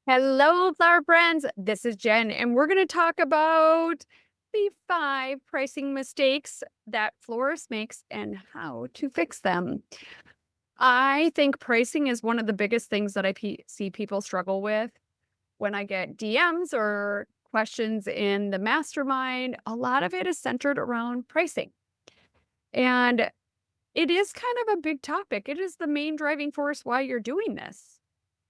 Hello, flower friends. This is Jen, and we're going to talk about the 5 pricing mistakes that florists makes and how to fix them. I think pricing is one of the biggest things that see people struggle with. When I get DMs or questions in the mastermind, a lot of it is centered around pricing. And it is kind of a big topic. It is the main driving force why you're doing this.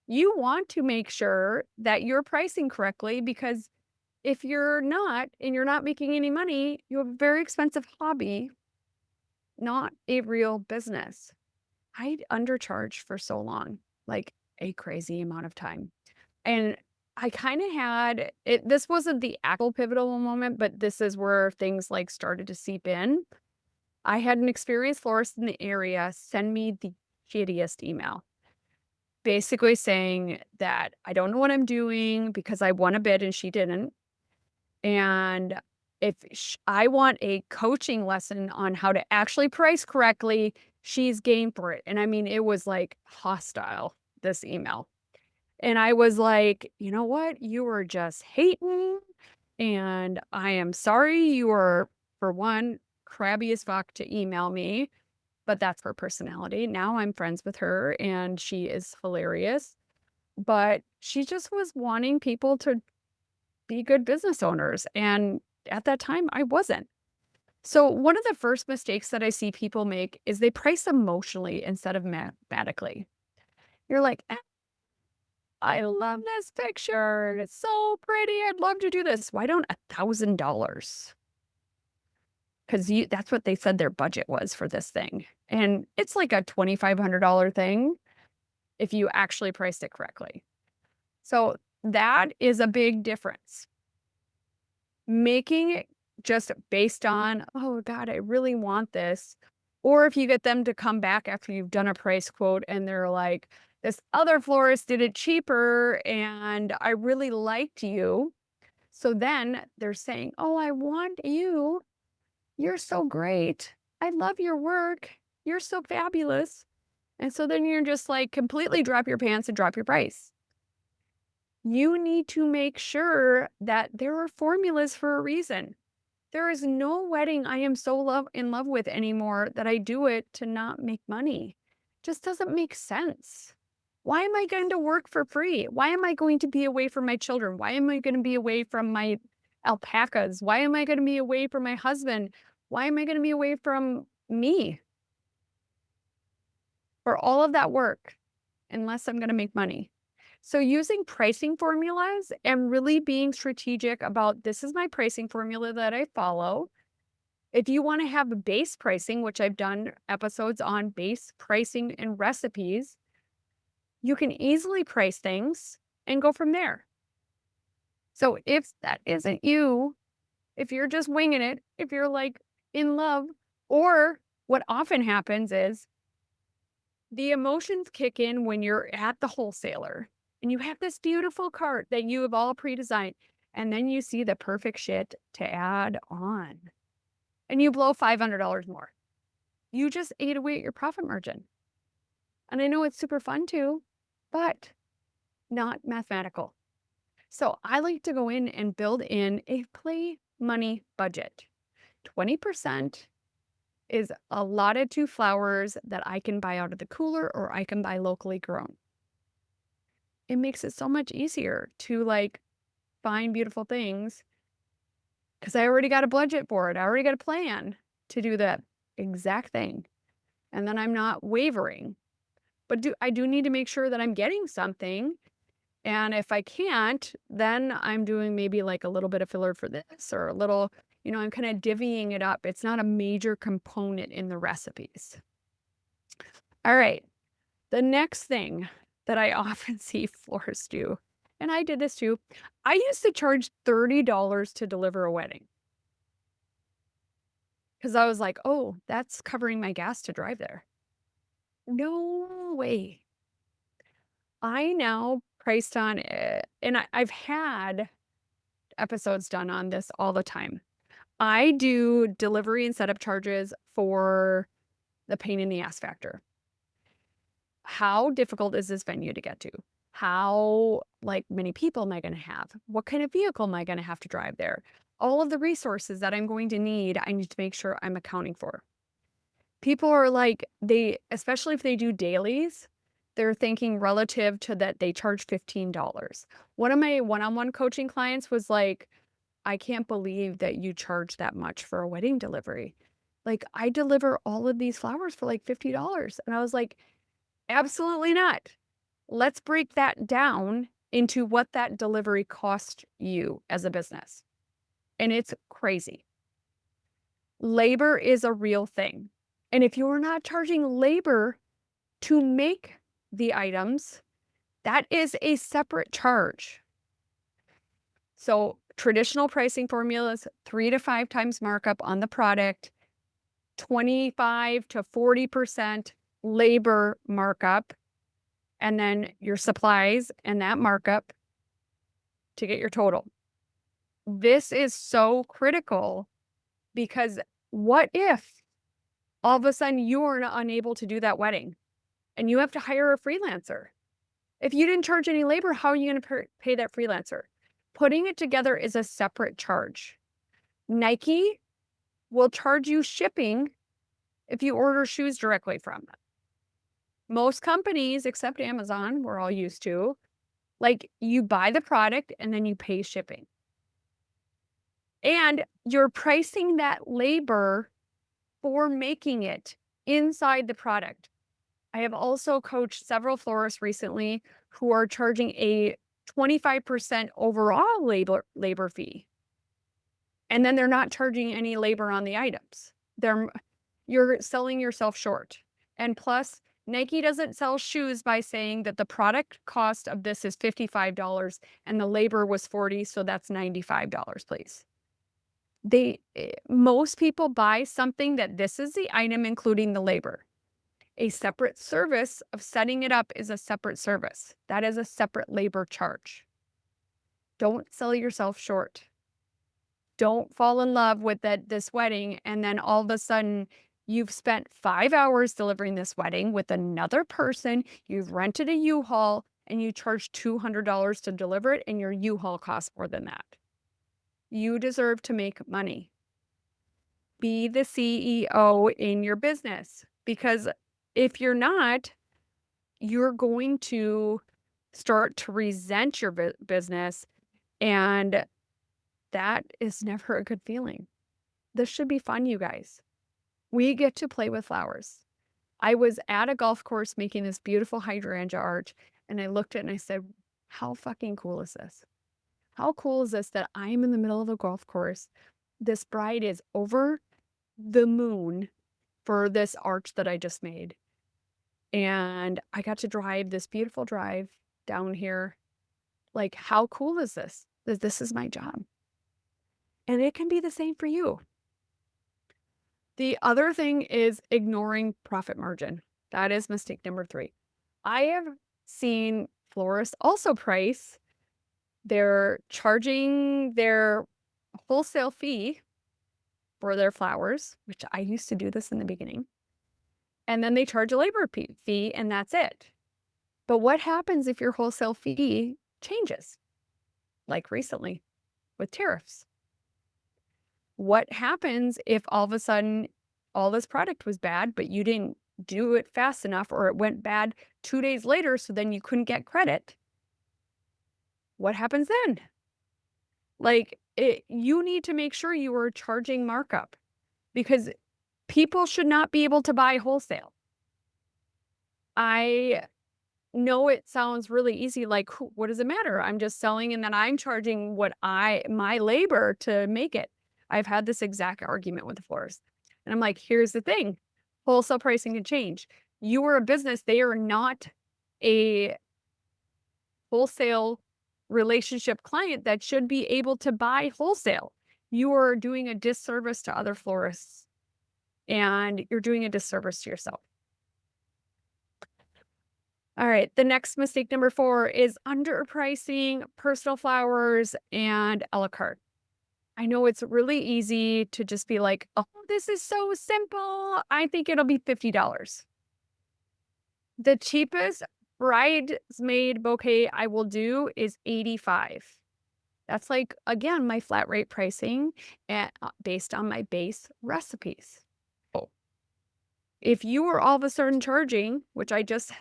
You want to make sure that you're pricing correctly because if you're not and you're not making any money, you have a very expensive hobby, not a real business. I undercharged for so long, like a crazy amount of time. And I kind of had it. This wasn't the actual pivotal moment, but this is where things like started to seep in. I had an experienced florist in the area send me the shittiest email, basically saying that I don't know what I'm doing because I won a bid and she didn't. And if I want a coaching lesson on how to actually price correctly, she's game for it. And I mean, it was like hostile, this email. And I was like, you know what? You were just hating. And I am sorry you were, for one, crabby as fuck to email me, but that's her personality. Now I'm friends with her and she is hilarious. But she just was wanting people to be good business owners. And at that time, I wasn't. So, one of the first mistakes that I see people make is they price emotionally instead of mathematically. You're like, I love this picture. It's so pretty. I'd love to do this. Why don't $1,000? Because that's what they said their budget was for this thing. And it's like a $2,500 thing if you actually priced it correctly. So, that is a big difference. Making it just based on, "Oh god, I really want this." Or if you get them to come back after you've done a price quote and they're like, "This other florist did it cheaper and I really liked you." So then they're saying, "Oh, I want you. You're so great. I love your work. You're so fabulous." And so then you're just like completely drop your pants and drop your price. You need to make sure that there are formulas for a reason. There is no wedding I am so in love with anymore that I do it to not make money. Just doesn't make sense. Why am I going to work for free? Why am I going to be away from my children? Why am I going to be away from my alpacas? Why am I going to be away from my husband? Why am I going to be away from me for all of that work unless I'm going to make money? So using pricing formulas and really being strategic about this is my pricing formula that I follow. If you wanna have a base pricing, which I've done episodes on base pricing and recipes, you can easily price things and go from there. So if that isn't you, if you're just winging it, if you're, like, in love, or what often happens is the emotions kick in when you're at the wholesaler and you have this beautiful cart that you have all pre-designed, and then you see the perfect shit to add on, and you blow $500 more. You just ate away at your profit margin. And I know it's super fun too, but not mathematical. So I like to go in and build in a play money budget. 20% is allotted to flowers that I can buy out of the cooler or I can buy locally grown. It makes it so much easier to like find beautiful things because I already got a budget for it. I already got a plan to do that exact thing. And then I'm not wavering. But I do need to make sure that I'm getting something. And if I can't, then I'm doing maybe like a little bit of filler for this or a little, I'm kind of divvying it up. It's not a major component in the recipes. All right. The next thing that I often see florists do, and I did this too, I used to charge $30 to deliver a wedding because I was like, oh, that's covering my gas to drive there. No way. I now priced on it, and I've had episodes done on this all the time. I do delivery and setup charges for the pain in the ass factor. How difficult is this venue to get to? How like many people am I going to have? What kind of vehicle am I going to have to drive there? All of the resources that I'm going to need, I need to make sure I'm accounting for. People are like, especially if they do dailies, they're thinking relative to that they charge $15. One of my one-on-one coaching clients was like, I can't believe that you charge that much for a wedding delivery. Like, I deliver all of these flowers for like $50. And I was like, absolutely not. Let's break that down into what that delivery cost you as a business. And it's crazy. Labor is a real thing. And if you're not charging labor to make the items, that is a separate charge. So traditional pricing formulas, 3 to 5 times markup on the product, 25 to 40% labor markup, and then your supplies and that markup to get your total. This is so critical because what if all of a sudden you're unable to do that wedding and you have to hire a freelancer? If you didn't charge any labor, how are you going to pay that freelancer? Putting it together is a separate charge. Nike will charge you shipping if you order shoes directly from them. Most companies, except Amazon, we're all used to, like you buy the product and then you pay shipping. And you're pricing that labor for making it inside the product. I have also coached several florists recently who are charging a 25% overall labor fee. And then they're not charging any labor on the items. You're selling yourself short. And plus, Nike doesn't sell shoes by saying that the product cost of this is $55 and the labor was $40, so that's $95, please. Most people buy something that this is the item including the labor. A separate service of setting it up is a separate service. That is a separate labor charge. Don't sell yourself short. Don't fall in love with this wedding and then all of a sudden you've spent 5 hours delivering this wedding with another person, you've rented a U-Haul and you charge $200 to deliver it and your U-Haul costs more than that. You deserve to make money. Be the CEO in your business because if you're not, you're going to start to resent your business, and that is never a good feeling. This should be fun, you guys. We get to play with flowers. I was at a golf course making this beautiful hydrangea arch, and I looked at it and I said, how fucking cool is this? How cool is this that I'm in the middle of a golf course? This bride is over the moon for this arch that I just made. And I got to drive this beautiful drive down here. Like, how cool is this? That this is my job. And it can be the same for you. The other thing is ignoring profit margin. That is mistake number 3. I have seen florists also price. They're charging their wholesale fee for their flowers, which I used to do this in the beginning. And then they charge a labor fee, and that's it. But what happens if your wholesale fee changes? Like recently with tariffs. What happens if all of a sudden all this product was bad, but you didn't do it fast enough or it went bad 2 days later, so then you couldn't get credit? What happens then? You need to make sure you are charging markup because people should not be able to buy wholesale. I know it sounds really easy, like, what does it matter? I'm just selling and then I'm charging my labor to make it. I've had this exact argument with the florist. And I'm like, here's the thing. Wholesale pricing can change. You are a business. They are not a wholesale relationship client that should be able to buy wholesale. You are doing a disservice to other florists and you're doing a disservice to yourself. All right, the next mistake number 4 is underpricing personal flowers and a la carte. I know it's really easy to just be like, oh, this is so simple. I think it'll be $50. The cheapest bridesmaid bouquet I will do is 85. That's like, again, my flat rate pricing based on my base recipes. Oh. If you were all of a sudden charging, which I just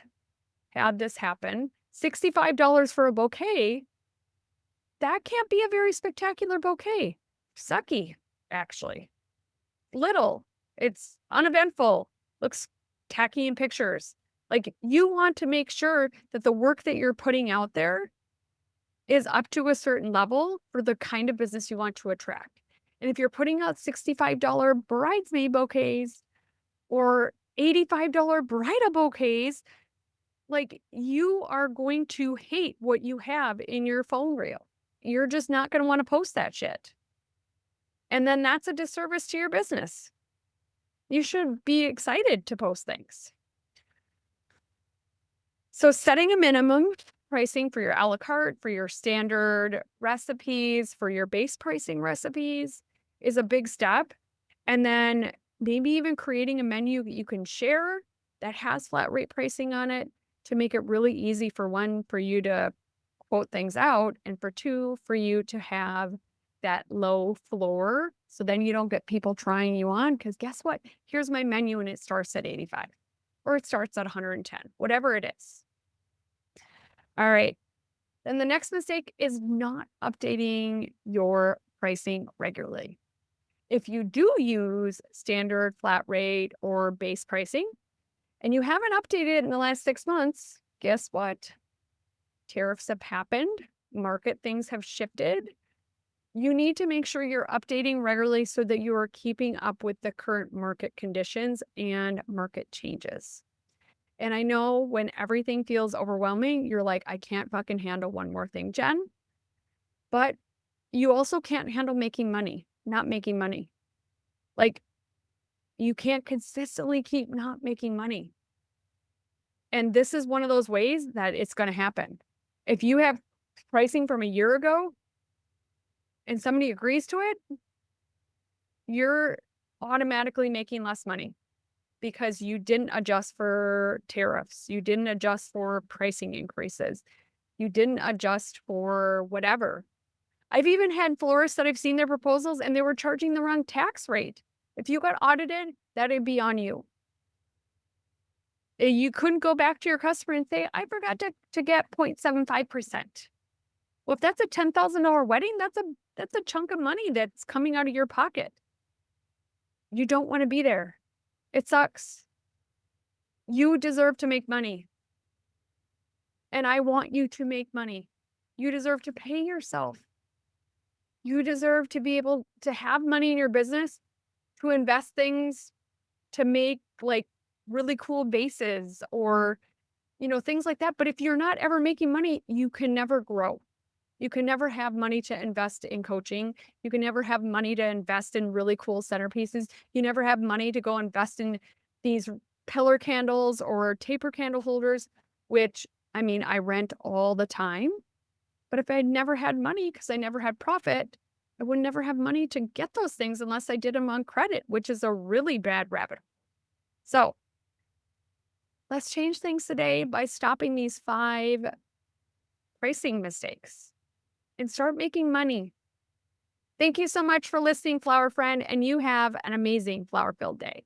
had this happen, $65 for a bouquet, that can't be a very spectacular bouquet. Sucky, actually. Little. It's uneventful. Looks tacky in pictures. Like, you want to make sure that the work that you're putting out there is up to a certain level for the kind of business you want to attract. And if you're putting out $65 bridesmaid bouquets or $85 bridal bouquets, like, you are going to hate what you have in your phone reel. You're just not going to want to post that shit. And then that's a disservice to your business. You should be excited to post things. So setting a minimum pricing for your a la carte, for your standard recipes, for your base pricing recipes is a big step. And then maybe even creating a menu that you can share that has flat rate pricing on it to make it really easy, for one, for you to quote things out, and for two, for you to have that low floor. So then you don't get people trying you on, because guess what? Here's my menu and it starts at 85 or it starts at 110, whatever it is. All right. Then the next mistake is not updating your pricing regularly. If you do use standard flat rate or base pricing and you haven't updated it in the last 6 months, guess what? Tariffs have happened, market things have shifted. You need to make sure you're updating regularly so that you are keeping up with the current market conditions and market changes. And I know when everything feels overwhelming, you're like, I can't fucking handle one more thing, Jen. But you also can't handle making money, not making money. Like, you can't consistently keep not making money. And this is one of those ways that it's going to happen. If you have pricing from a year ago and somebody agrees to it, you're automatically making less money because you didn't adjust for tariffs. You didn't adjust for pricing increases. You didn't adjust for whatever. I've even had florists that I've seen their proposals and they were charging the wrong tax rate. If you got audited, that'd be on you. You couldn't go back to your customer and say, I forgot to get 0.75%. Well, if that's a $10,000 wedding, that's a chunk of money that's coming out of your pocket. You don't want to be there. It sucks. You deserve to make money. And I want you to make money. You deserve to pay yourself. You deserve to be able to have money in your business to invest things, to make like really cool vases or, things like that. But if you're not ever making money, you can never grow. You can never have money to invest in coaching. You can never have money to invest in really cool centerpieces. You never have money to go invest in these pillar candles or taper candle holders, which, I rent all the time. But if I never had money because I never had profit, I would never have money to get those things unless I did them on credit, which is a really bad rabbit hole. So let's change things today by stopping these 5 pricing mistakes and start making money. Thank you so much for listening, Flower Friend, and you have an amazing flower-filled day.